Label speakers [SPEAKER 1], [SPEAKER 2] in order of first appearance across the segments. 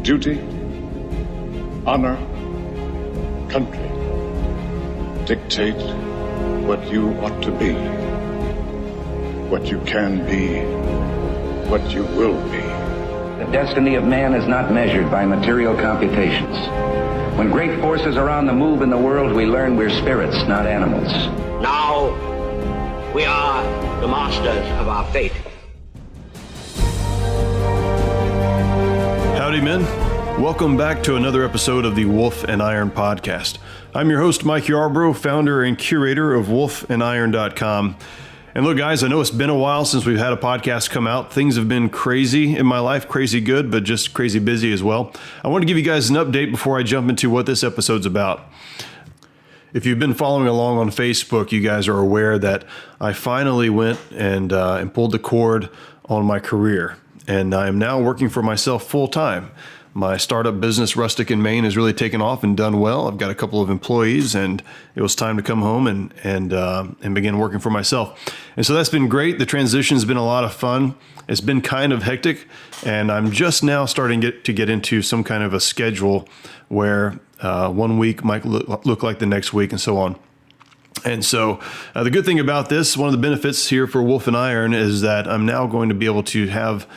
[SPEAKER 1] duty, honor, country dictate what you ought to be, what you can be, what you will be.
[SPEAKER 2] The destiny of man is not measured by material computations. When great forces are on the move in the world, we learn we're spirits, not animals.
[SPEAKER 3] Now we are the masters of our fate.
[SPEAKER 4] Howdy, men. Welcome back to another episode of the Wolf and Iron podcast. I'm your host, Mike Yarbrough, founder and curator of wolfandiron.com. And look, guys, I know it's been a while since we've had a podcast come out. Things have been crazy in my life, crazy good, but just crazy busy as well. I want to give you guys an update before I jump into what this episode's about. If you've been following along on Facebook, you guys are aware that I finally went and pulled the cord on my career. And I am now working for myself full time. My startup business, Rustic in Maine, has really taken off and done well. I've got a couple of employees, and it was time to come home and begin working for myself. And so that's been great. The transition's been a lot of fun. It's been kind of hectic, and I'm just now starting to get into some kind of a schedule where 1 week might look like the next week, and so on. And so the good thing about this, one of the benefits here for Wolf and Iron, is that I'm now going to be able to have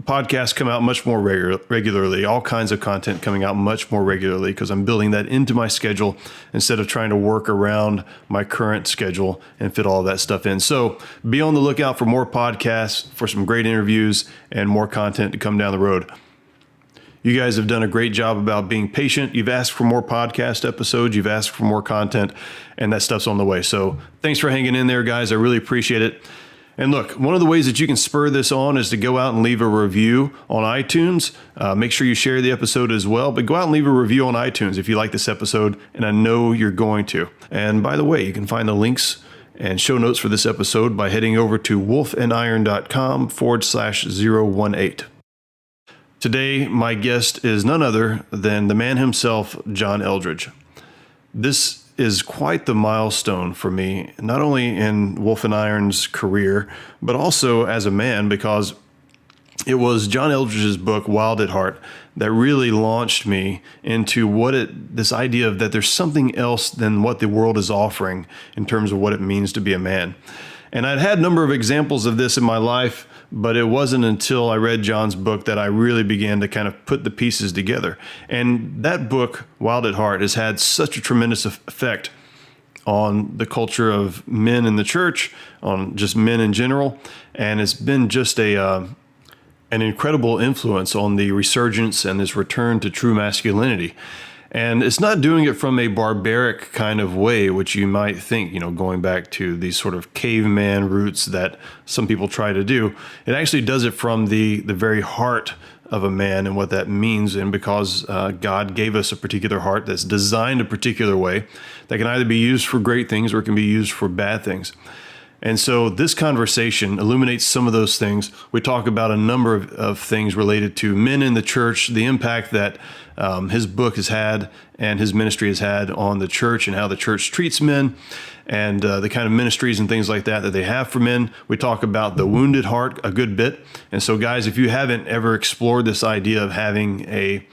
[SPEAKER 4] podcasts come out much more regularly, all kinds of content coming out much more regularly, because I'm building that into my schedule instead of trying to work around my current schedule and fit all of that stuff in. So be on the lookout for more podcasts, for some great interviews, and more content to come down the road. You guys have done a great job about being patient. You've asked for more podcast episodes. You've asked for more content, and that stuff's on the way. So thanks for hanging in there, guys. I really appreciate it. And look, one of the ways that you can spur this on is to go out and leave a review on iTunes. Make sure you share the episode as well, but go out and leave a review on iTunes if you like this episode, and I know you're going to. And by the way, you can find the links and show notes for this episode by heading over to wolfandiron.com/018. Today, my guest is none other than the man himself, John Eldredge. This is quite the milestone for me, not only in Wolf and Iron's career, but also as a man, because it was John Eldredge's book, Wild at Heart, that really launched me into this idea of that there's something else than what the world is offering in terms of what it means to be a man. And I'd had a number of examples of this in my life, but it wasn't until I read John's book that I really began to kind of put the pieces together. And that book, Wild at Heart, has had such a tremendous effect on the culture of men in the church, on just men in general. And it's been just an incredible influence on the resurgence and this return to true masculinity. And it's not doing it from a barbaric kind of way, which you might think, going back to these sort of caveman roots that some people try to do. It actually does it from the very heart of a man and what that means. And because God gave us a particular heart that's designed a particular way that can either be used for great things or it can be used for bad things. And so this conversation illuminates some of those things. We talk about a number of things related to men in the church, the impact that his book has had and his ministry has had on the church and how the church treats men, and the kind of ministries and things like that they have for men. We talk about the wounded heart a good bit. And so, guys, if you haven't ever explored this idea of having a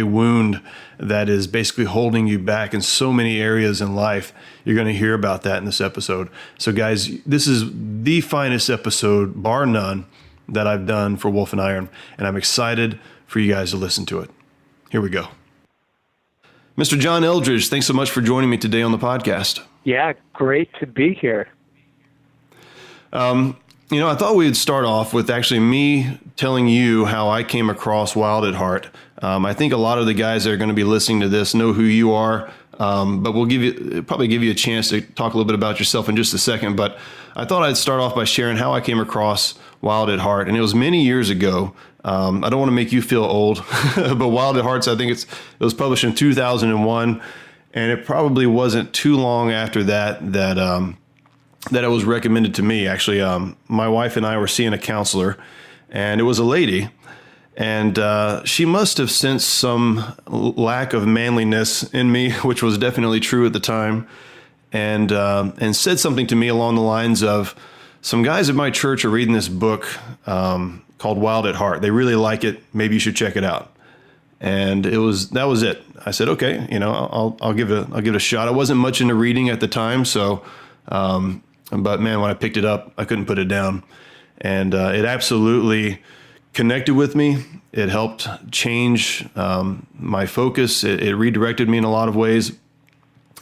[SPEAKER 4] wound that is basically holding you back in so many areas in life, you're going to hear about that in this episode. So guys, this is the finest episode, bar none, that I've done for Wolf and Iron, and I'm excited for you guys to listen to it. Here we go. Mr. John Eldredge, thanks so much for joining me today on the podcast.
[SPEAKER 5] Yeah, great to be here.
[SPEAKER 4] I thought we'd start off with actually me telling you how I came across Wild at Heart. I think a lot of the guys that are going to be listening to this know who you are, but we'll probably give you a chance to talk a little bit about yourself in just a second. But I thought I'd start off by sharing how I came across Wild at Heart. And it was many years ago. I don't want to make you feel old, but Wild at Hearts, I think it was published in 2001. And it probably wasn't too long after that it was recommended to me. Actually, my wife and I were seeing a counselor, and it was a lady. And she must have sensed some lack of manliness in me, which was definitely true at the time, and said something to me along the lines of, some guys at my church are reading this book called Wild at Heart. They really like it. Maybe you should check it out. And that was it. I said, okay, I'll give it a shot. I wasn't much into reading at the time. So, but man, when I picked it up, I couldn't put it down, and it absolutely connected with me. It helped change my focus. It redirected me in a lot of ways,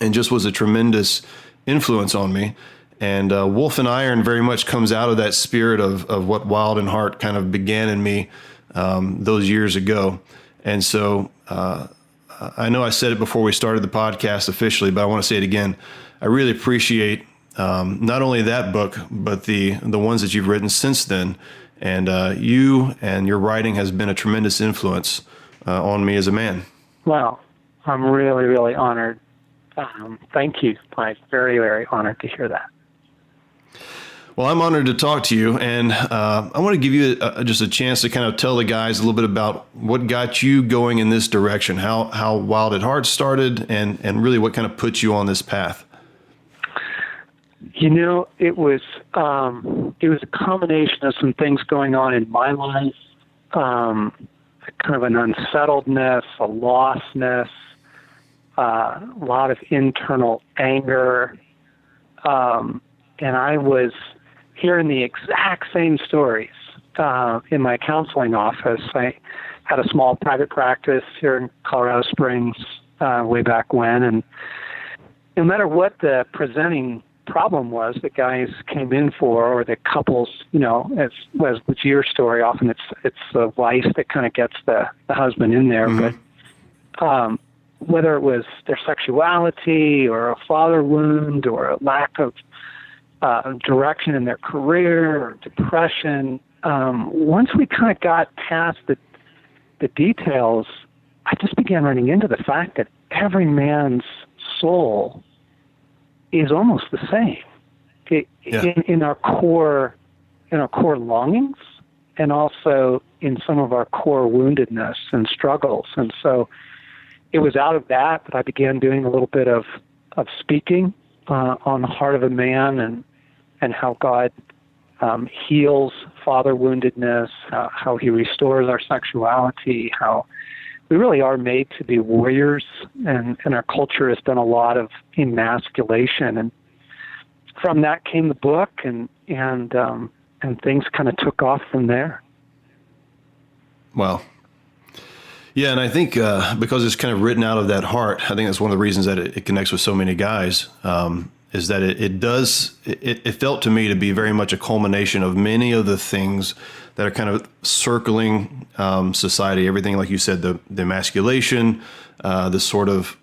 [SPEAKER 4] and just was a tremendous influence on me. And Wolf and Iron very much comes out of that spirit of what Wild and Heart kind of began in me those years ago. And so I know I said it before we started the podcast officially, but I want to say it again. I really appreciate not only that book, but the ones that you've written since then. And you and your writing has been a tremendous influence on me as a man.
[SPEAKER 5] Well, I'm really, really honored. Thank you. I'm very, very honored to hear that.
[SPEAKER 4] Well, I'm honored to talk to you, and I want to give you just a chance to kind of tell the guys a little bit about what got you going in this direction, how Wild at Heart started, and really what kind of put you on this path.
[SPEAKER 5] It was a combination of some things going on in my life, kind of an unsettledness, a lostness, a lot of internal anger, and I was hearing the exact same stories in my counseling office. I had a small private practice here in Colorado Springs way back when, and no matter what the presenting problem was that guys came in for, or the couples, as with your story, often it's the wife that kind of gets the husband in there, mm-hmm. But whether it was their sexuality or a father wound or a lack of direction in their career or depression, once we kind of got past the details, I just began running into the fact that every man's soul is almost the same in our core longings, and also in some of our core woundedness and struggles. And so it was out of that I began doing a little bit of speaking on the heart of a man, and how God heals father woundedness, how he restores our sexuality, how we really are made to be warriors, and our culture has done a lot of emasculation. And from that came the book, and things kind of took off from there.
[SPEAKER 4] Wow. Yeah, and I think because it's kind of written out of that heart, I think that's one of the reasons that it connects with so many guys, is that it felt to me to be very much a culmination of many of the things that are kind of circling society. Everything, like you said, the emasculation, the sort of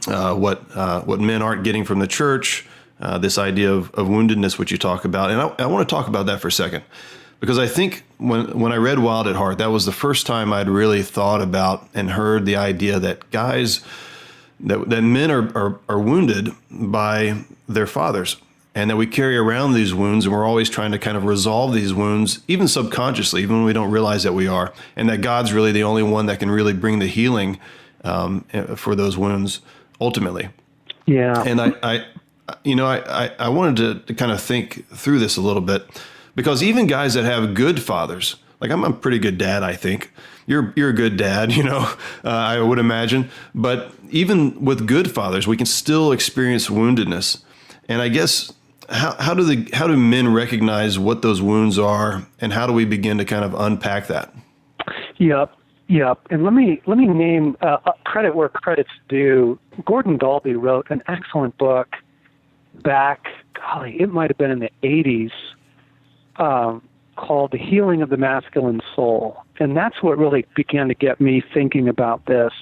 [SPEAKER 4] what men aren't getting from the church, this idea of woundedness, which you talk about. And I want to talk about that for a second, because I think when I read Wild at Heart, that was the first time I'd really thought about and heard the idea that guys, that men are wounded by their fathers, and that we carry around these wounds, and we're always trying to kind of resolve these wounds, even subconsciously, even when we don't realize that we are, and that God's really the only one that can really bring the healing for those wounds ultimately.
[SPEAKER 5] Yeah.
[SPEAKER 4] And I wanted to kind of think through this a little bit, because even guys that have good fathers, like I'm a pretty good dad, I think. You're a good dad, I would imagine. But even with good fathers, we can still experience woundedness. And I guess how do men recognize what those wounds are, and how do we begin to kind of unpack that?
[SPEAKER 5] Yep. And let me name credit where credit's due. Gordon Dalby wrote an excellent book back, it might have been in the 80s, called The Healing of the Masculine Soul. And that's what really began to get me thinking about this.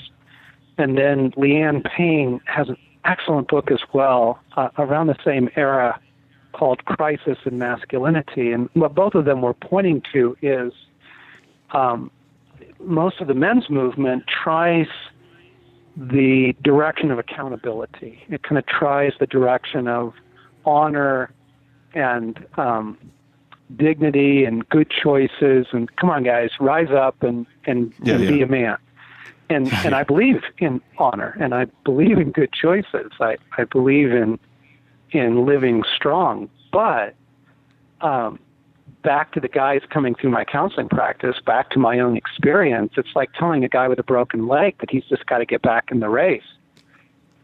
[SPEAKER 5] And then Leanne Payne has an excellent book as well around the same era called Crisis in Masculinity. And what both of them were pointing to is most of the men's movement tries the direction of accountability. It kind of tries the direction of honor and dignity and good choices, and come on guys, rise up and be a man. And I believe in honor, and I believe in good choices. I believe in living strong. But back to the guys coming through my counseling practice, back to my own experience, it's like telling a guy with a broken leg that he's just got to get back in the race,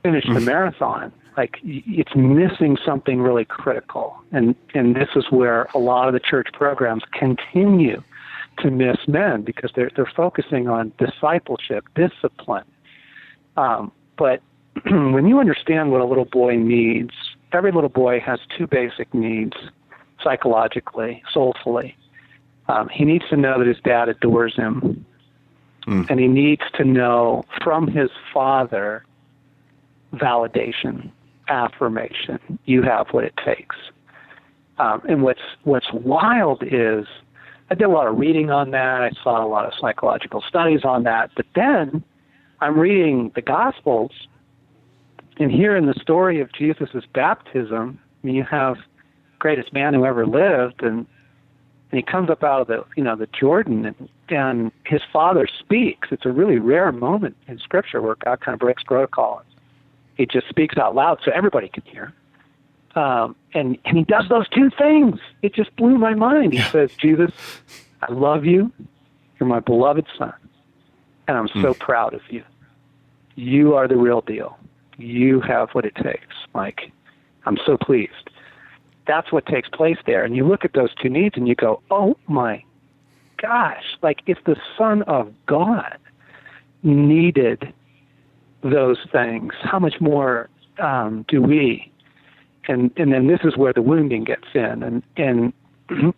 [SPEAKER 5] finish the marathon. Like, it's missing something really critical. And this is where a lot of the church programs continue to miss men, because they're focusing on discipleship, discipline. But when you understand what a little boy needs, every little boy has two basic needs psychologically, soulfully. He needs to know that his dad adores him. And he needs to know from his father validation, affirmation. You have what it takes. And what's wild is, I did a lot of reading on that. I saw a lot of psychological studies on that. But then I'm reading the Gospels, and here in the story of Jesus' baptism, I mean, you have greatest man who ever lived, and he comes up out of the Jordan, and his father speaks. It's a really rare moment in Scripture where God kind of breaks protocol. He just speaks out loud so everybody can hear. And he does those two things. It just blew my mind. He says, Jesus, I love you. You're my beloved son. And I'm so proud of you. You are the real deal. You have what it takes. Like, I'm so pleased. That's what takes place there. And you look at those two needs and you go, oh my gosh, like, if the Son of God needed those things, how much more do we? And then this is where the wounding gets in. And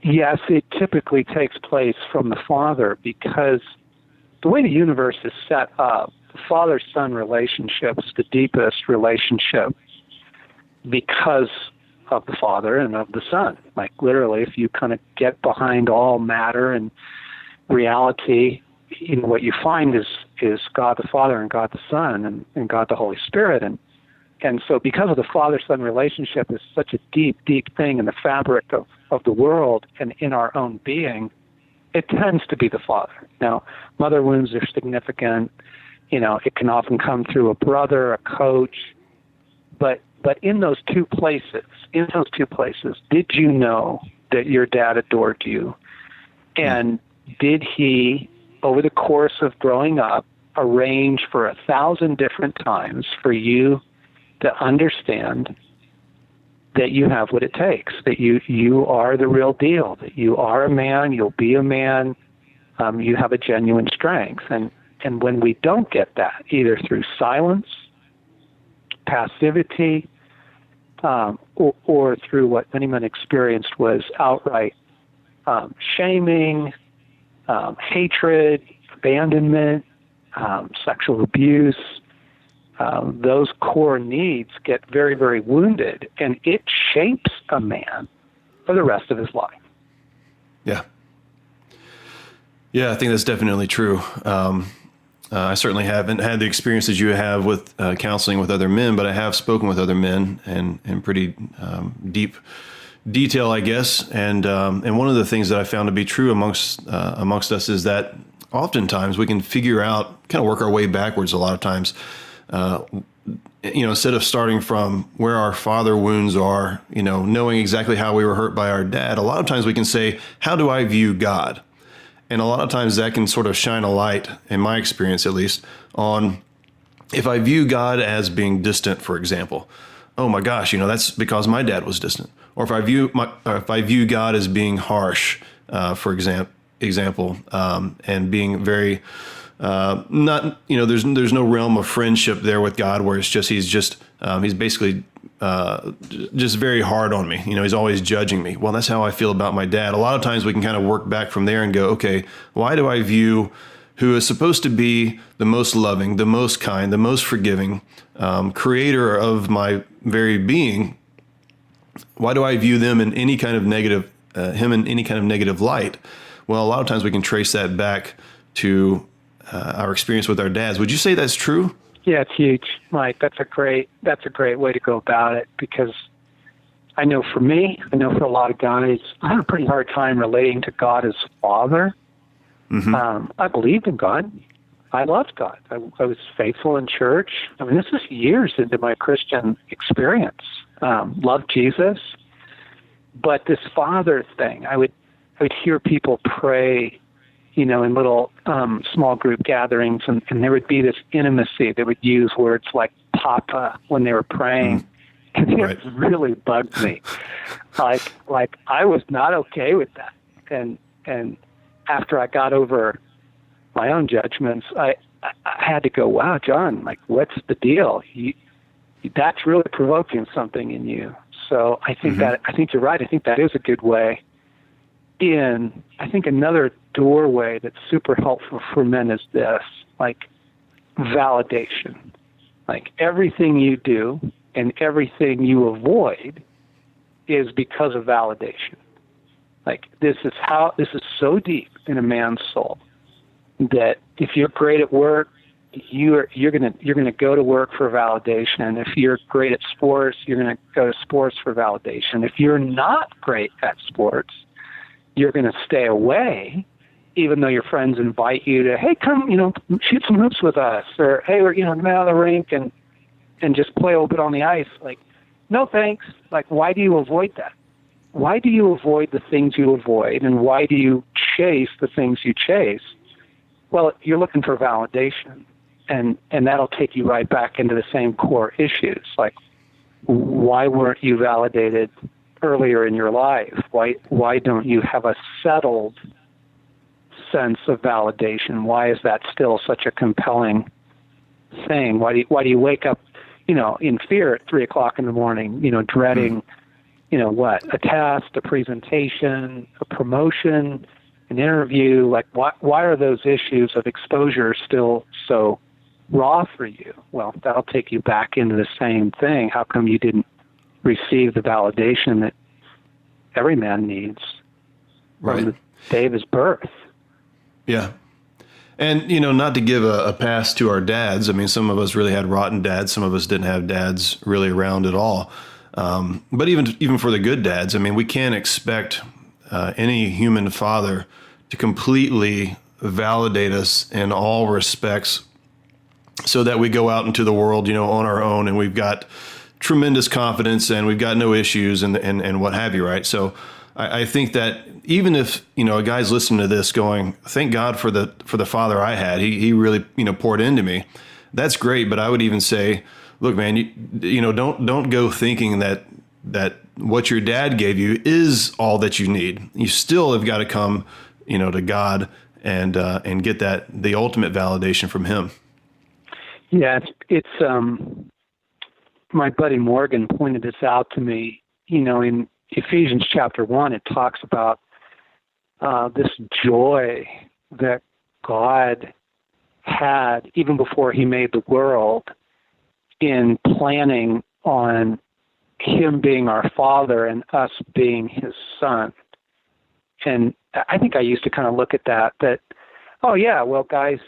[SPEAKER 5] yes, it typically takes place from the Father, because the way the universe is set up, the Father-Son relationship is the deepest relationship because of the Father and of the Son. Like, literally, if you kind of get behind all matter and reality, what you find is God the Father and God the Son and God the Holy Spirit. And so because of the Father-Son relationship is such a deep, deep thing in the fabric of the world and in our own being, it tends to be the Father. Now, mother wounds are significant. It can often come through a brother, a coach. But in those two places, did you know that your dad adored you? And did he, over the course of growing up, arrange for 1,000 different times for you to understand that you have what it takes, that you are the real deal, that you are a man, you'll be a man, you have a genuine strength. And when we don't get that, either through silence, passivity, or through what many men experienced was outright shaming, hatred, abandonment, sexual abuse, those core needs get very, very wounded, and it shapes a man for the rest of his life.
[SPEAKER 4] Yeah. Yeah, I think that's definitely true. I certainly haven't had the experiences you have with counseling with other men, but I have spoken with other men in pretty deep detail, I guess. And one of the things that I found to be true amongst us is that oftentimes we can figure out, kind of work our way backwards a lot of times. Instead of starting from where our father wounds are, knowing exactly how we were hurt by our dad, a lot of times we can say, how do I view God? And a lot of times that can sort of shine a light, in my experience at least, on if I view God as being distant, for example. Oh my gosh, that's because my dad was distant. Or if I view God as being harsh, for example, and being very not, there's no realm of friendship there with God where it's just he's basically just very hard on me. He's always judging me. Well, that's how I feel about my dad. A lot of times we can kind of work back from there and go, okay, why do I view who is supposed to be the most loving, the most kind, the most forgiving, creator of my very being? Why do I view them in any kind of negative, him in any kind of negative light? Well, a lot of times we can trace that back to our experience with our dads. Would you say that's true?
[SPEAKER 5] Yeah, it's huge, Mike. That's a great way to go about it, because I know for me, I know for a lot of guys, I had a pretty hard time relating to God as Father. Mm-hmm. I believed in God. I loved God. I was faithful in church. I mean, this is years into my Christian experience. Loved Jesus. But this Father thing, I would would hear people pray, in little small group gatherings, and there would be this intimacy. They would use words like Papa when they were praying. And it really bugged me. Like I was not okay with that. And after I got over my own judgments, I had to go, wow, John, like, what's the deal? That's really provoking something in you. So I think I think you're right. I think that is a good way in. I think another doorway that's super helpful for men is this, like validation. Like everything you do and everything you avoid is because of validation. Like this is so deep in a man's soul that if you're great at work, you're gonna go to work for validation. If you're great at sports, you're gonna go to sports for validation. If you're not great at sports, you're gonna stay away, even though your friends invite you to, hey, come, shoot some hoops with us, or hey, we're come out of the rink and just play a little bit on the ice. Like, no thanks. Like, why do you avoid that? Why do you avoid the things you avoid, and why do you chase the things you chase? Well, you're looking for validation, and that'll take you right back into the same core issues. Like, why weren't you validated earlier in your life? Why don't you have a settled sense of validation? Why is that still such a compelling thing? Why do you wake up, in fear at 3:00 in the morning, dreading, a test, a presentation, a promotion, an interview? Like, why are those issues of exposure still so raw for you? Well, that'll take you back into the same thing. How come you didn't receive the validation that every man needs from the day of his birth?
[SPEAKER 4] Yeah. And, not to give a pass to our dads. I mean, some of us really had rotten dads. Some of us didn't have dads really around at all. But even for the good dads, I mean, we can't expect any human father to completely validate us in all respects so that we go out into the world, on our own, and we've got tremendous confidence and we've got no issues and what have you, right? So I think that even if, a guy's listening to this going, thank God for the father I had, he really, poured into me. That's great. But I would even say, look, man, don't go thinking that what your dad gave you is all that you need. You still have got to come, to God and get the ultimate validation from him.
[SPEAKER 5] Yeah, it's my buddy Morgan pointed this out to me. In Ephesians chapter 1, it talks about this joy that God had even before he made the world in planning on him being our father and us being his son. And I think I used to kind of look at that, oh yeah, well guys,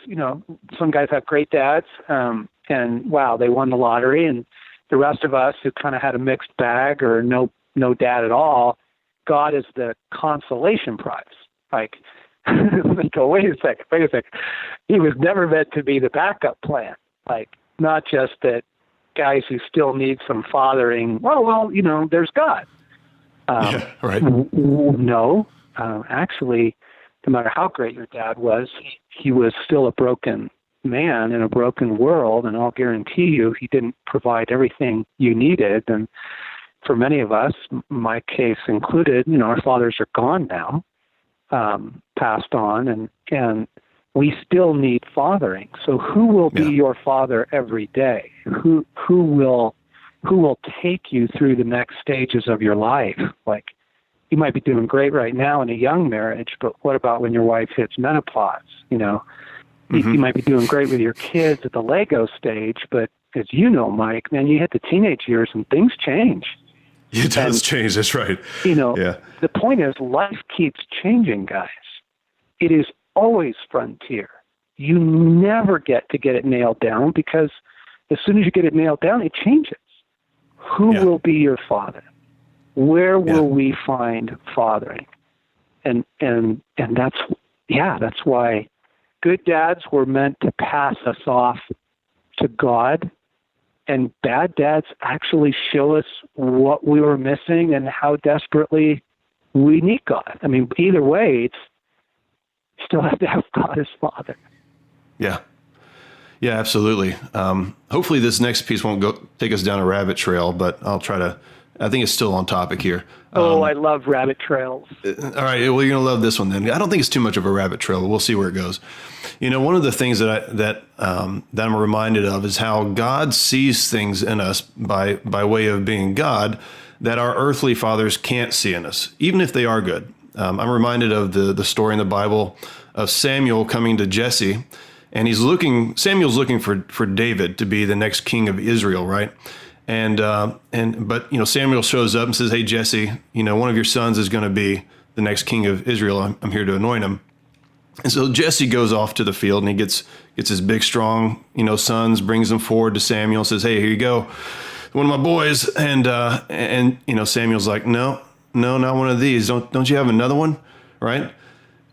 [SPEAKER 5] some guys have great dads, and wow, they won the lottery, and the rest of us who kind of had a mixed bag or no dad at all, God is the consolation prize. Like, go, wait a second. He was never meant to be the backup plan. Like, not just that guys who still need some fathering, well, there's God.
[SPEAKER 4] Yeah, right.
[SPEAKER 5] No, actually, no matter how great your dad was, he was still a broken man in a broken world, and I'll guarantee you he didn't provide everything you needed. And for many of us, my case included, our fathers are gone now, passed on, and we still need fathering. So who will be your father every day? Who will take you through the next stages of your life? Like, you might be doing great right now in a young marriage, but what about when your wife hits menopause? You might be doing great with your kids at the Lego stage, but as you know, Mike, man, you hit the teenage years and things change.
[SPEAKER 4] It does change. That's right.
[SPEAKER 5] The point is life keeps changing, guys. It is always frontier. You never get it nailed down, because as soon as you get it nailed down, it changes. Who will be your father? Where will we find fathering? And that's why good dads were meant to pass us off to God, and bad dads actually show us what we were missing and how desperately we need God. I mean, either way, you still have to have God as Father.
[SPEAKER 4] Yeah. Yeah, absolutely. Hopefully this next piece won't take us down a rabbit trail, but I'll try to. I think it's still on topic here.
[SPEAKER 5] I love rabbit trails.
[SPEAKER 4] All right, well, you're gonna love this one then. I don't think it's too much of a rabbit trail, but we'll see where it goes. One of the things that I'm reminded of is how God sees things in us by way of being God that our earthly fathers can't see in us, even if they are good. I'm reminded of the story in the Bible of Samuel coming to Jesse. And Samuel's looking for David to be the next king of Israel, right? But Samuel shows up and says, "Hey, Jesse, one of your sons is going to be the next king of Israel. I'm here to anoint him." And so Jesse goes off to the field and he gets his big, strong, sons, brings them forward to Samuel and says, "Hey, here you go, one of my boys." And Samuel's like, "No, not one of these. Don't you have another one?" Right?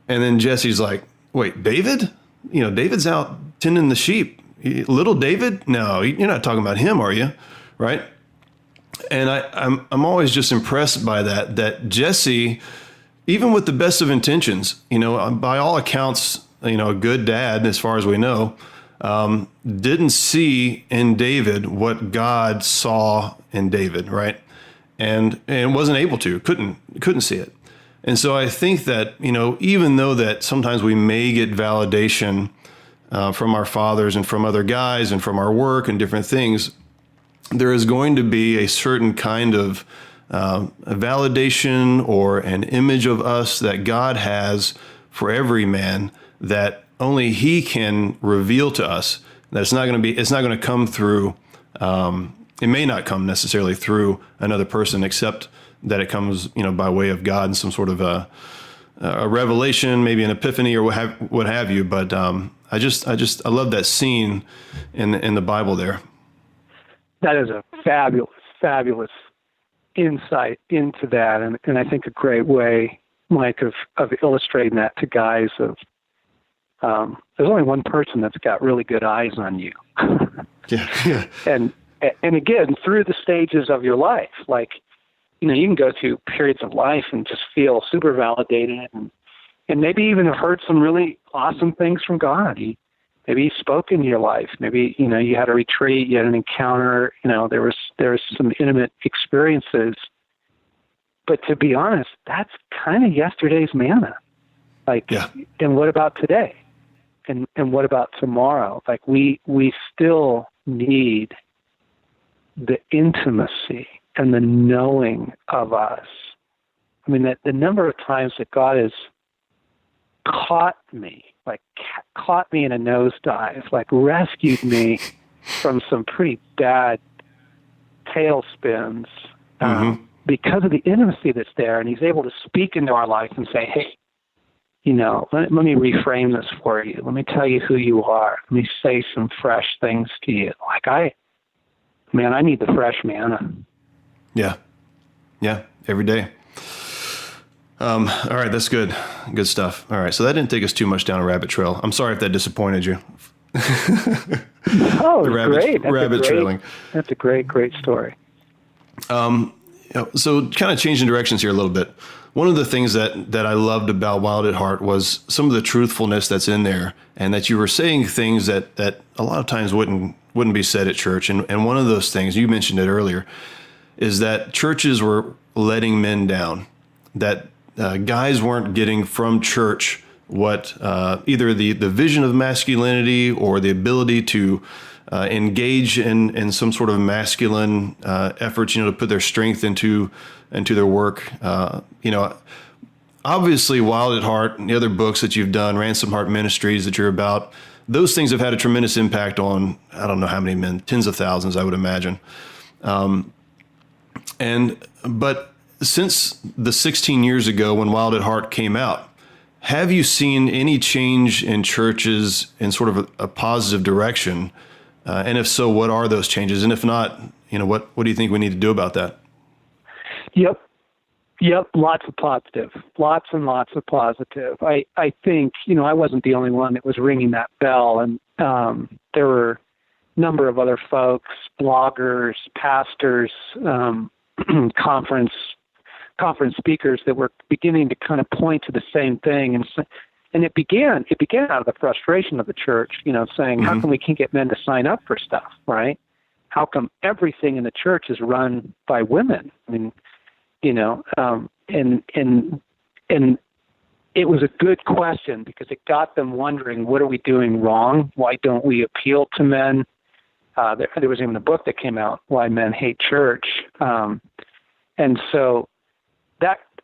[SPEAKER 4] And then Jesse's like, "Wait, David? David's out tending the sheep. Little David? No, you're not talking about him, are you?" Right? And I'm always just impressed by that Jesse, even with the best of intentions, by all accounts, a good dad, as far as we know, didn't see in David what God saw in David, right? And wasn't able to, couldn't see it. And so I think that, even though that sometimes we may get validation from our fathers and from other guys and from our work and different things, there is going to be a certain kind of a validation or an image of us that God has for every man that only He can reveal to us. That it's not going to come through, it may not come necessarily through another person, except that it comes, by way of God and some sort of a revelation, maybe an epiphany or what have you. But I love that scene in the Bible there.
[SPEAKER 5] That is a fabulous insight into that, and I think a great way, Mike, of illustrating that to guys. There's only one person that's got really good eyes on you.
[SPEAKER 4] Yeah.
[SPEAKER 5] And again, through the stages of your life, like, you can go through periods of life and just feel super validated and maybe even have heard some really awesome things from God. Maybe He spoke into your life. Maybe, you had a retreat, you had an encounter, there was some intimate experiences. But to be honest, that's kind of yesterday's manna. And what about today? And what about tomorrow? Like we still need the intimacy and the knowing of us. I mean, the number of times that God has caught me in a nosedive, like rescued me from some pretty bad tailspins because of the intimacy that's there. And He's able to speak into our life and say, "Hey, let me reframe this for you. Let me tell you who you are. Let me say some fresh things to you." I need the fresh manna.
[SPEAKER 4] Yeah, every day. All right, that's good stuff. All right, so that didn't take us too much down a rabbit trail. I'm sorry if that disappointed you.
[SPEAKER 5] Oh, great.
[SPEAKER 4] Rabbit trailing.
[SPEAKER 5] That's a great story.
[SPEAKER 4] So kind of changing directions here a little bit. One of the things that I loved about Wild at Heart was some of the truthfulness that's in there, and that you were saying things that a lot of times wouldn't be said at church. And one of those things, you mentioned it earlier, is that churches were letting men down, that guys weren't getting from church what either the vision of masculinity or the ability to engage in some sort of masculine efforts, to put their strength into their work. Obviously, Wild at Heart and the other books that you've done, Ransom Heart Ministries that you're about, those things have had a tremendous impact on, I don't know how many men, tens of thousands, I would imagine. But since the 16 years ago when Wild at Heart came out, have you seen any change in churches in sort of a positive direction? And if so, what are those changes? And if not, what do you think we need to do about that? Yep.
[SPEAKER 5] Lots of positive, lots and lots of positive. I think, I wasn't the only one that was ringing that bell. And there were a number of other folks, bloggers, pastors, conference conference speakers that were beginning to kind of point to the same thing, and it began out of the frustration of the church, saying, how come we can't get men to sign up for stuff, right? How come everything in the church is run by women? I mean, and it was a good question because it got them wondering, what are we doing wrong? Why don't we appeal to men? There was even a book that came out, Why Men Hate Church. And so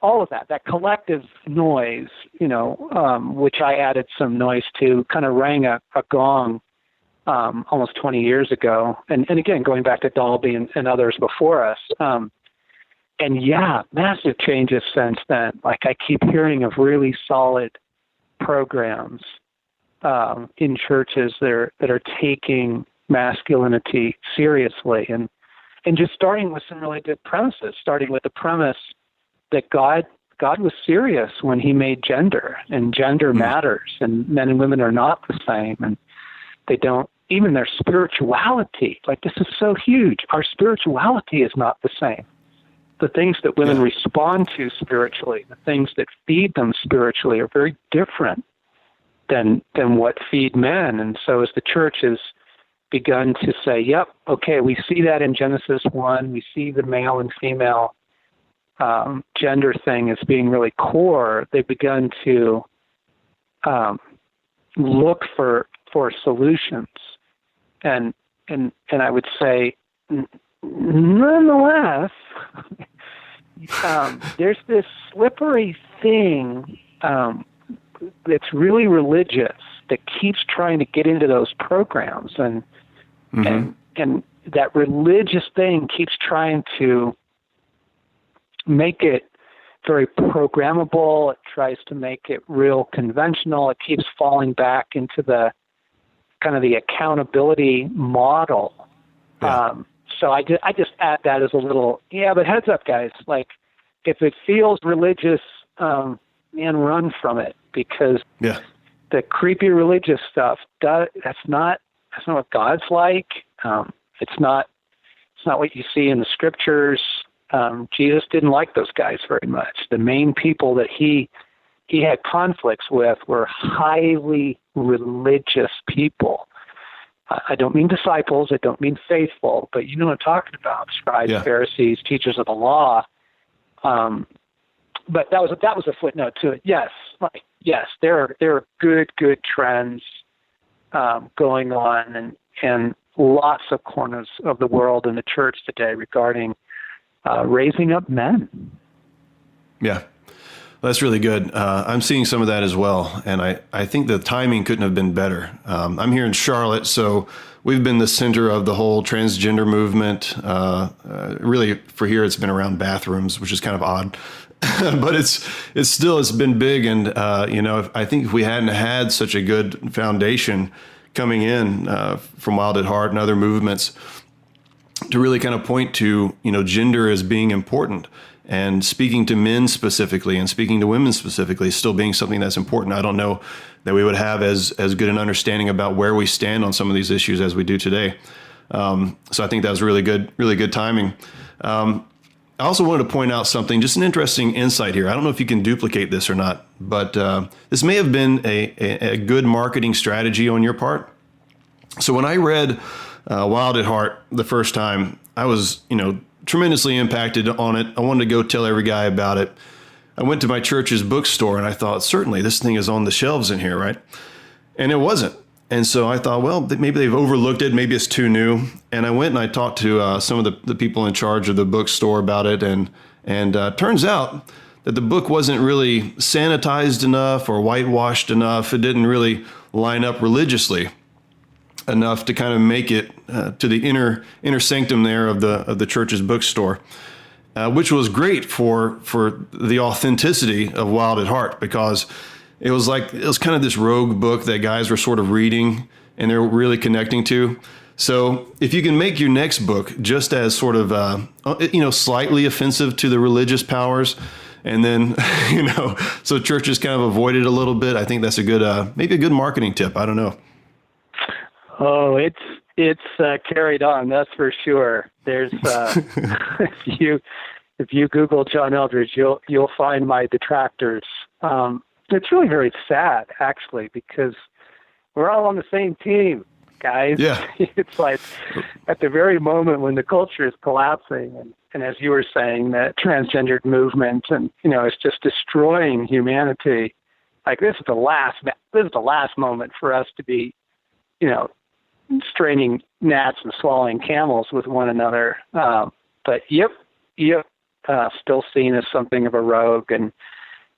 [SPEAKER 5] all of that collective noise, which I added some noise to, kind of rang a gong almost 20 years ago. And again, going back to Dalby and others before us. And yeah, massive changes since then. Like I keep hearing of really solid programs in churches that are taking masculinity seriously and just starting with some really good premises, starting with the premise that God was serious when he made gender, and gender matters, and men and women are not the same, and they don't, even their spirituality, like this is so huge, our spirituality is not the same. The things that women respond to spiritually, the things that feed them spiritually are very different than what feed men. And so as the church has begun to say, yep, okay, we see that in Genesis 1, we see the male and female gender thing as being really core, they've begun to look for solutions. And I would say, nonetheless, there's this slippery thing that's really religious that keeps trying to get into those programs, and that religious thing keeps trying to make it very programmable. It tries to make it real conventional. It keeps falling back into the kind of the accountability model. Yeah. So I just add that as a little, but heads up, guys. Like, if it feels religious, man, run from it, because the creepy religious stuff, that's not what God's like. It's not what you see in the scriptures. Jesus didn't like those guys very much. The main people that he had conflicts with were highly religious people. I don't mean disciples. I don't mean faithful, but you know what I'm talking about: scribes, Pharisees, teachers of the law. But that was a footnote to it. Yes, there are good trends going on, and lots of corners of the world in the church today regarding raising up men. Yeah.
[SPEAKER 4] That's really good. I'm seeing some of that as well, and I think the timing couldn't have been better. I'm here in Charlotte, so we've been the center of the whole transgender movement. Really, for here, it's been around bathrooms, which is kind of odd, but it's been big. And I think if we hadn't had such a good foundation coming in from Wild at Heart and other movements to really kind of point to gender as being important. And speaking to men specifically and speaking to women specifically still being something that's important. I don't know that we would have as good an understanding about where we stand on some of these issues as we do today. So I think that was really good timing. I also wanted to point out something, just an interesting insight here. I don't know if you can duplicate this or not, but this may have been a good marketing strategy on your part. So when I read Wild at Heart the first time, I was, tremendously impacted on it. I wanted to go tell every guy about it. I went to my church's bookstore and I thought, certainly this thing is on the shelves in here, right? And it wasn't. And so I thought, well, maybe they've overlooked it. Maybe it's too new. And I went and I talked to some of the people in charge of the bookstore about it. And turns out that the book wasn't really sanitized enough or whitewashed enough. It didn't really line up religiously enough to kind of make it to the inner sanctum there of the church's bookstore, which was great for the authenticity of Wild at Heart, because it was kind of this rogue book that guys were sort of reading and they're really connecting to. So if you can make your next book just as sort of slightly offensive to the religious powers, and then so churches kind of avoid it a little bit, I think that's a good maybe a good marketing tip. I don't know.
[SPEAKER 5] Oh, it's carried on, that's for sure. There's if if you Google John Eldredge, you'll find my detractors. It's really very sad, actually, because we're all on the same team, guys.
[SPEAKER 4] Yeah.
[SPEAKER 5] It's like at the very moment when the culture is collapsing, and as you were saying, the transgendered movement, and it's just destroying humanity. Like this is the last moment for us to be, straining gnats and swallowing camels with one another. But still seen as something of a rogue, and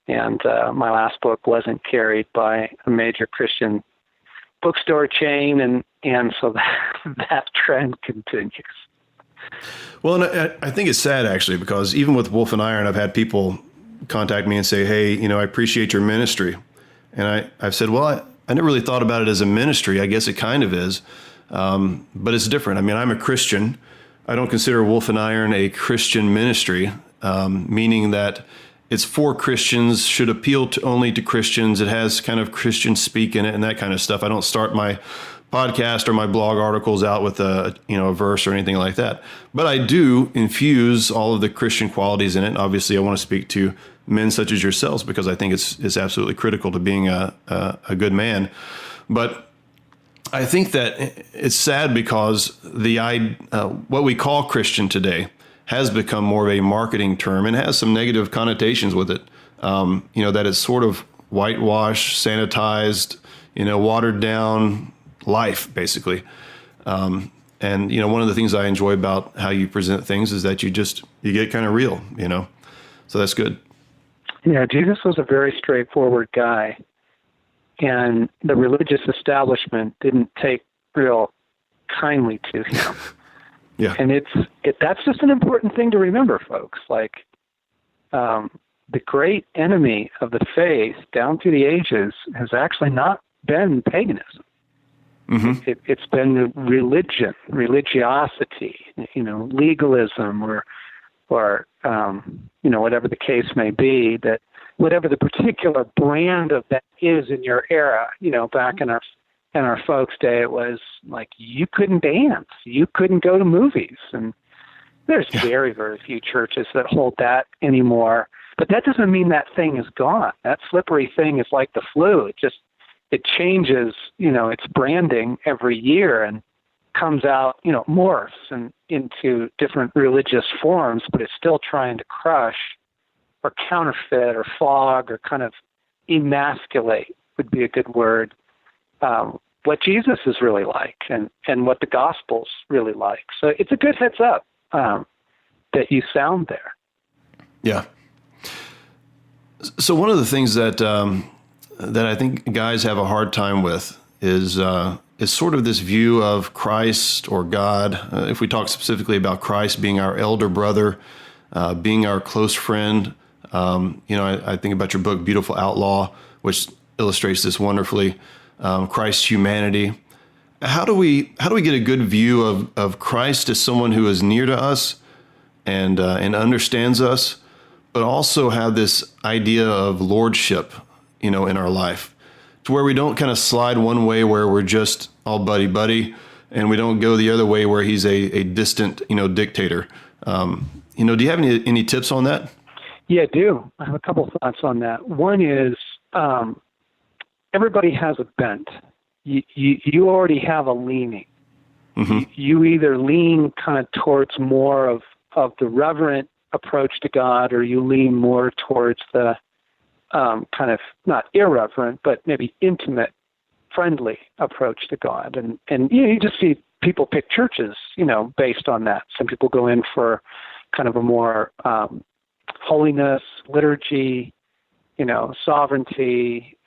[SPEAKER 5] my last book wasn't carried by a major Christian bookstore chain, and so that trend continues.
[SPEAKER 4] Well, and I think it's sad, actually, because even with Wolf and Iron, I've had people contact me and say, hey, I appreciate your ministry. And I've said, well, I never really thought about it as a ministry. I guess it kind of is, but it's different. I mean, I'm a Christian. I don't consider Wolf and Iron a Christian ministry, meaning that it's for Christians, should appeal only to Christians. It has kind of Christian speak in it and that kind of stuff. I don't start my podcast or my blog articles out with a verse or anything like that. But I do infuse all of the Christian qualities in it. Obviously, I want to speak to men such as yourselves because I think it's absolutely critical to being a good man. But I think that it's sad because what we call Christian today has become more of a marketing term and has some negative connotations with it. That it's sort of whitewashed, sanitized, watered down life, basically. And one of the things I enjoy about how you present things is that you get kind of real, so that's good.
[SPEAKER 5] Yeah, Jesus was a very straightforward guy, and the religious establishment didn't take real kindly to him.
[SPEAKER 4] Yeah.
[SPEAKER 5] And that's just an important thing to remember, folks. Like, the great enemy of the faith down through the ages has actually not been paganism. Mm-hmm. It's been religion, religiosity, legalism, or whatever the case may be, that whatever the particular brand of that is in your era, back in our folks' day, it was like you couldn't dance, you couldn't go to movies, and there's very, very few churches that hold that anymore. But that doesn't mean that thing is gone. That slippery thing is like the flu. It changes, its branding every year and comes out, morphs and into different religious forms, but it's still trying to crush or counterfeit or fog or kind of emasculate would be a good word. What Jesus is really like and what the Gospel's really like. So it's a good heads up that you sound there.
[SPEAKER 4] Yeah. So one of the things that I think guys have a hard time with is sort of this view of Christ or God. If we talk specifically about Christ being our elder brother, being our close friend, I think about your book, Beautiful Outlaw, which illustrates this wonderfully. Christ's humanity. How do we get a good view of Christ as someone who is near to us and understands us, but also have this idea of lordship, in our life, to where we don't kind of slide one way where we're just all buddy, and we don't go the other way where he's a distant, dictator. Do you have any tips on that?
[SPEAKER 5] Yeah, I do. I have a couple thoughts on that. One is everybody has a bent. You already have a leaning. Mm-hmm. You either lean kind of towards more of the reverent approach to God, or you lean more towards the kind of not irreverent, but maybe intimate, friendly approach to God. And you just see people pick churches, based on that. Some people go in for kind of a more holiness, liturgy, sovereignty,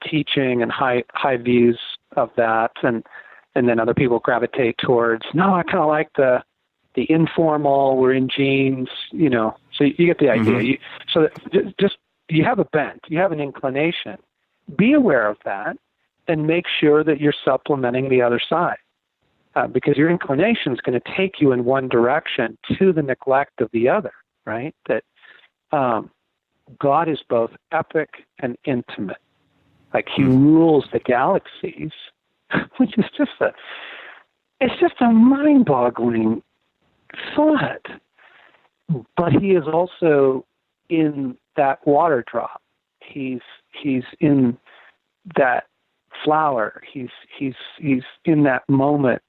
[SPEAKER 5] teaching, and high views of that. And then other people gravitate towards, no, I kind of like the informal, we're in jeans, so you get the idea. Mm-hmm. You have a bent, you have an inclination. Be aware of that and make sure that you're supplementing the other side, because your inclination is going to take you in one direction to the neglect of the other, right? That God is both epic and intimate. Like he rules the galaxies, which is just a mind-boggling thought but he is also in that water drop. He's in that flower. He's in that moment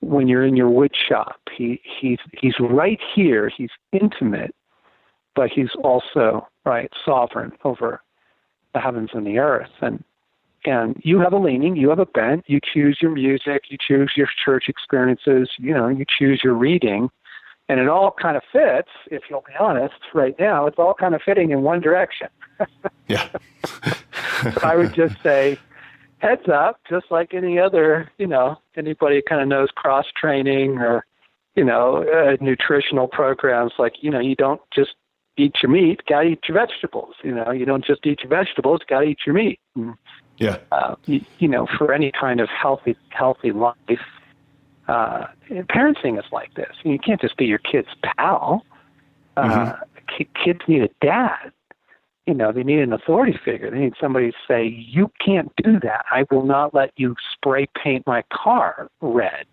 [SPEAKER 5] when you're in your wood shop. He's right here. He's intimate, but he's also sovereign over the heavens and the earth. And you have a leaning, you have a bent. You choose your music, you choose your church experiences. You choose your reading, and it all kind of fits. If you'll be honest, right now it's all kind of fitting in one direction.
[SPEAKER 4] Yeah.
[SPEAKER 5] So I would just say, heads up, just like any other, anybody kind of knows cross training or, nutritional programs, like, you don't just eat your meat, got to eat your vegetables. You don't just eat your vegetables, got to eat your meat. And,
[SPEAKER 4] yeah.
[SPEAKER 5] For any kind of healthy life, parenting is like this. You can't just be your kid's pal. Kids need a dad. They need an authority figure. They need somebody to say, you can't do that. I will not let you spray paint my car red,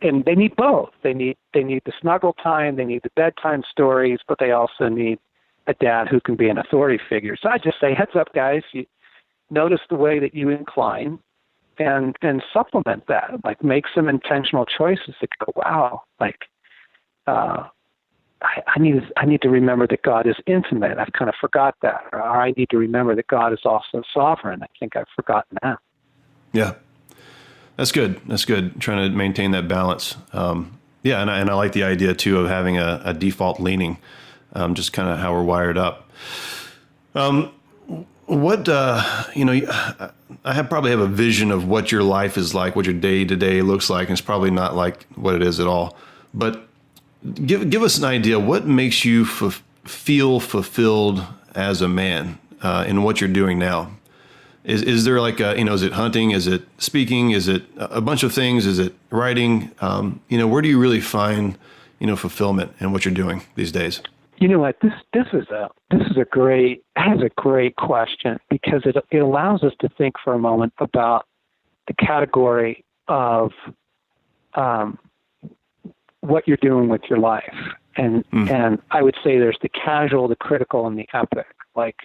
[SPEAKER 5] and they need both. They need the snuggle time. They need the bedtime stories, but they also need a dad who can be an authority figure. So I just say, heads up, guys, you notice the way that you incline and supplement that, like make some intentional choices that go, wow, like, I need to remember that God is intimate. I've kind of forgot that. Or I need to remember that God is also sovereign. I think I've forgotten that.
[SPEAKER 4] Yeah. That's good. That's good. Trying to maintain that balance. Yeah. And I like the idea too of having a default leaning, just kind of how we're wired up. I probably have a vision of what your life is like, what your day to day looks like. And it's probably not like what it is at all, but give us an idea. What makes you feel fulfilled as a man in what you're doing now? Is there like is it hunting? Is it speaking? Is it a bunch of things? Is it writing? Where do you really find fulfillment in what you're doing these days?
[SPEAKER 5] You know what? This is a great question, because it allows us to think for a moment about the category of what you're doing with your life. And I would say there's the casual, the critical, and the epic. Like,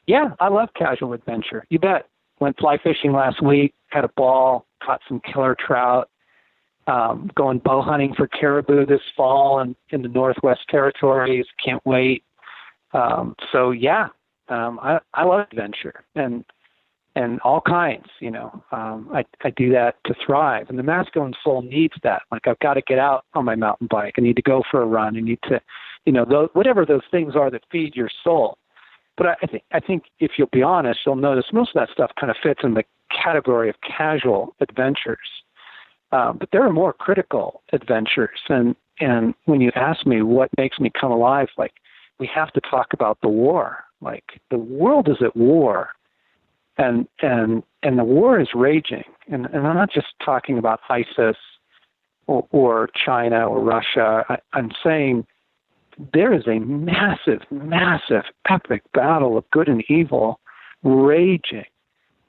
[SPEAKER 5] yeah, I love casual adventure. You bet. Went fly fishing last week, had a ball, caught some killer trout, going bow hunting for caribou this fall in the Northwest Territories. Can't wait. I love adventure and all kinds, I do that to thrive. And the masculine soul needs that. Like, I've got to get out on my mountain bike. I need to go for a run. I need to, whatever those things are that feed your soul. But I think if you'll be honest, you'll notice most of that stuff kind of fits in the category of casual adventures. But there are more critical adventures. And when you ask me what makes me come alive, like, we have to talk about the war. Like, the world is at war. And the war is raging. And I'm not just talking about ISIS or China or Russia. I'm saying there is a massive, massive, epic battle of good and evil raging.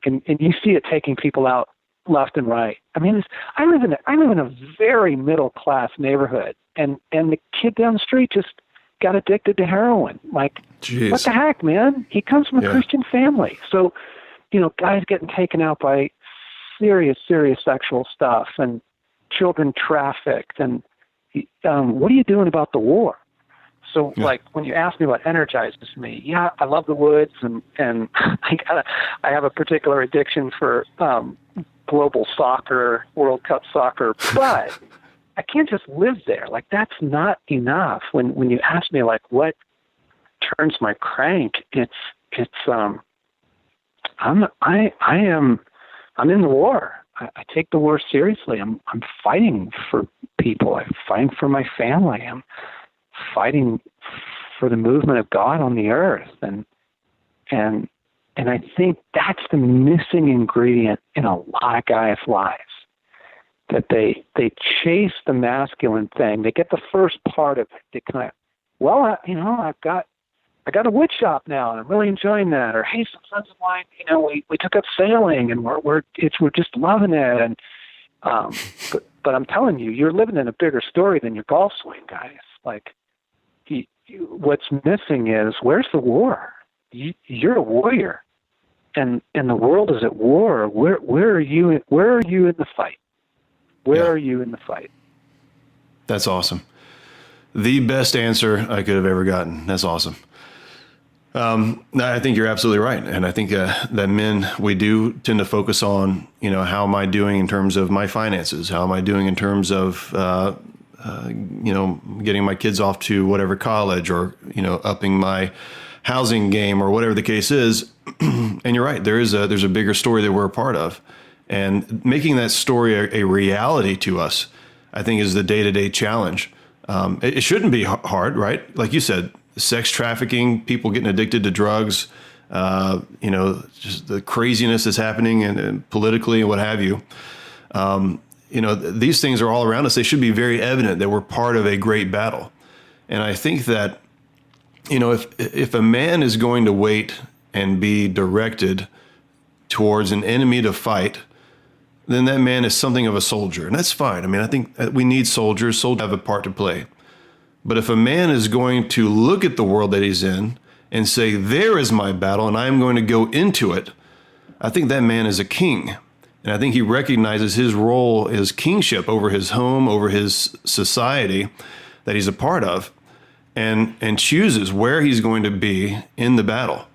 [SPEAKER 5] And you see it taking people out left and right. I mean, I live in a very middle class neighborhood, and the kid down the street just got addicted to heroin. Like,
[SPEAKER 4] jeez.
[SPEAKER 5] What the heck, man? He comes from a Christian family. So, guys getting taken out by serious sexual stuff, and children trafficked. And what are you doing about the war? So, like, when you ask me what energizes me, yeah, I love the woods, and I have a particular addiction for global soccer, World Cup soccer, but I can't just live there. Like, that's not enough. When you ask me, like, what turns my crank, I'm in the war. I take the war seriously. I'm fighting for people. I'm fighting for my family. I'm fighting for the movement of God on the earth. And I think that's the missing ingredient in a lot of guys' lives. That they chase the masculine thing. They get the first part of it. They kind of, I've got a wood shop now, and I'm really enjoying that. Or, hey, some friends of mine, we took up sailing, and we're just loving it. And but I'm telling you, you're living in a bigger story than your golf swing, guys. Like, what's missing is, where's the war? You're a warrior, and the world is at war. Where are you? Where are you in the fight? Where are you in the fight?
[SPEAKER 4] That's awesome. The best answer I could have ever gotten. That's awesome. I think you're absolutely right. And I think that men, we do tend to focus on, how am I doing in terms of my finances? How am I doing in terms of, getting my kids off to whatever college, or, upping my housing game, or whatever the case is. And you're right. There's a bigger story that we're a part of. And making that story a reality to us, I think, is the day-to-day challenge. It shouldn't be hard, right? Like you said, sex trafficking, people getting addicted to drugs, just the craziness that's happening and politically and what have you. These things are all around us. They should be very evident that we're part of a great battle. And I think that, if a man is going to wait and be directed towards an enemy to fight, then that man is something of a soldier. And that's fine. I mean, I think we need soldiers. Soldiers have a part to play. But if a man is going to look at the world that he's in and say, there is my battle and I'm going to go into it, I think that man is a king. And I think he recognizes his role as kingship over his home, over his society that he's a part of, and chooses where he's going to be in the battle.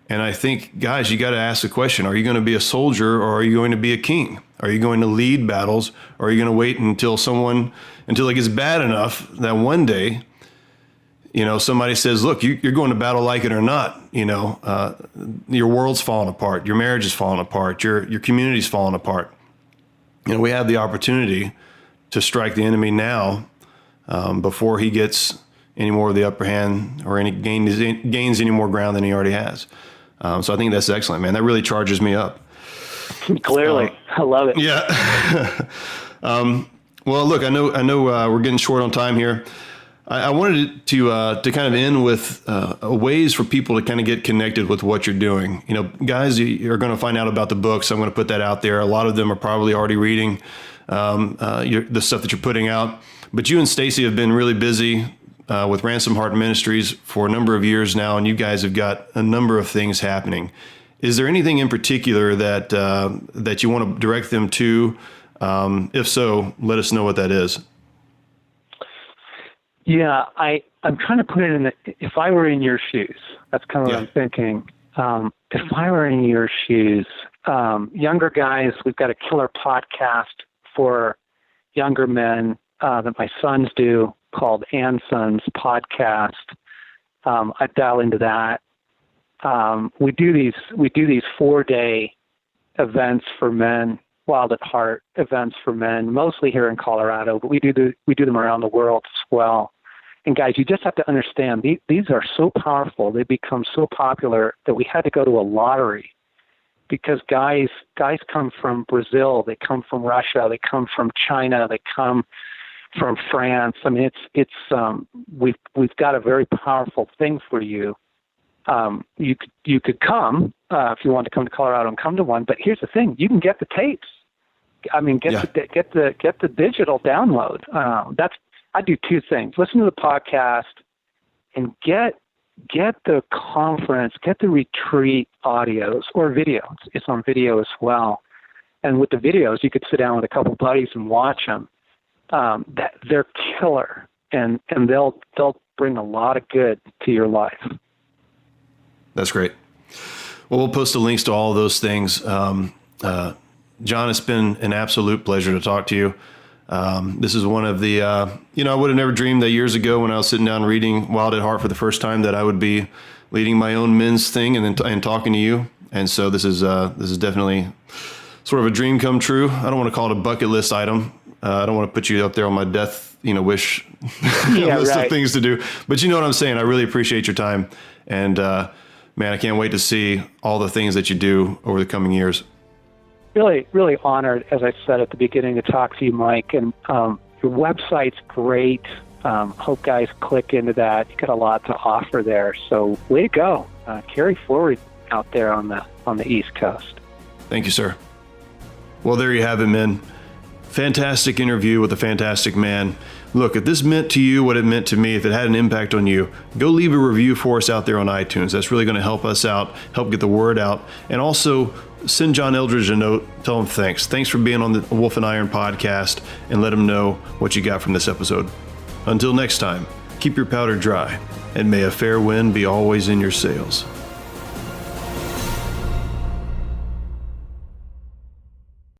[SPEAKER 4] And I think, guys, you got to ask the question, are you going to be a soldier or are you going to be a king? Are you going to lead battles, or are you going to wait until it gets bad enough that one day, somebody says, look, you're going to battle like it or not, your world's falling apart, your marriage is falling apart, your community's falling apart. We have the opportunity to strike the enemy now, before he gets any more of the upper hand or gains any more ground than he already has. So I think that's excellent, man. That really charges me up.
[SPEAKER 5] Clearly. I love it.
[SPEAKER 4] Yeah. Well, look, I know we're getting short on time here. I wanted to kind of end with ways for people to kind of get connected with what you're doing. Guys, you're going to find out about the books. I'm going to put that out there. A lot of them are probably already reading the stuff that you're putting out. But you and Stacy have been really busy with Ransom Heart Ministries for a number of years now, and you guys have got a number of things happening. Is there anything in particular that you want to direct them to? If so, let us know what that is.
[SPEAKER 5] Yeah, I'm trying to put it in if I were in your shoes, that's kind of what I'm thinking. If I were in your shoes, younger guys, we've got a killer podcast for younger men that my sons do called And Sons Podcast. I dial into that. We do these 4-day events for men, Wild at Heart events for men, mostly here in Colorado, but we do them around the world as well. And guys, you just have to understand, these are so powerful. They become so popular that we had to go to a lottery, because guys come from Brazil, they come from Russia, they come from China, they come from France. I mean, we've got a very powerful thing for you. You could come if you want to come to Colorado and come to one. But here's the thing: you can get the tapes. I mean, get the digital download. I do two things: listen to the podcast and get the conference, get the retreat audios or videos. It's on video as well. And with the videos, you could sit down with a couple buddies and watch them. They're killer, and they'll bring a lot of good to your life.
[SPEAKER 4] That's great. Well, we'll post the links to all of those things. John, it's been an absolute pleasure to talk to you. This is one of the, I would have never dreamed that years ago when I was sitting down reading Wild at Heart for the first time that I would be leading my own men's thing and then talking to you. And so this is definitely sort of a dream come true. I don't want to call it a bucket list item. I don't want to put you up there on my death, wish list of things to do. But you know what I'm saying? I really appreciate your time. And, man, I can't wait to see all the things that you do over the coming years.
[SPEAKER 5] Really, really honored, as I said at the beginning, to talk to you, Mike. And your website's great. Hope guys click into that. You got a lot to offer there. So way to go. Carry forward out there on the East Coast.
[SPEAKER 4] Thank you, sir. Well, there you have it, men. Fantastic interview with a fantastic man. Look, if this meant to you what it meant to me, if it had an impact on you, go leave a review for us out there on iTunes. That's really going to help us out, help get the word out. And also send John Eldredge a note. Tell him thanks. Thanks for being on the Wolf and Iron podcast, and let him know what you got from this episode. Until next time, keep your powder dry, and may a fair wind be always in your sails.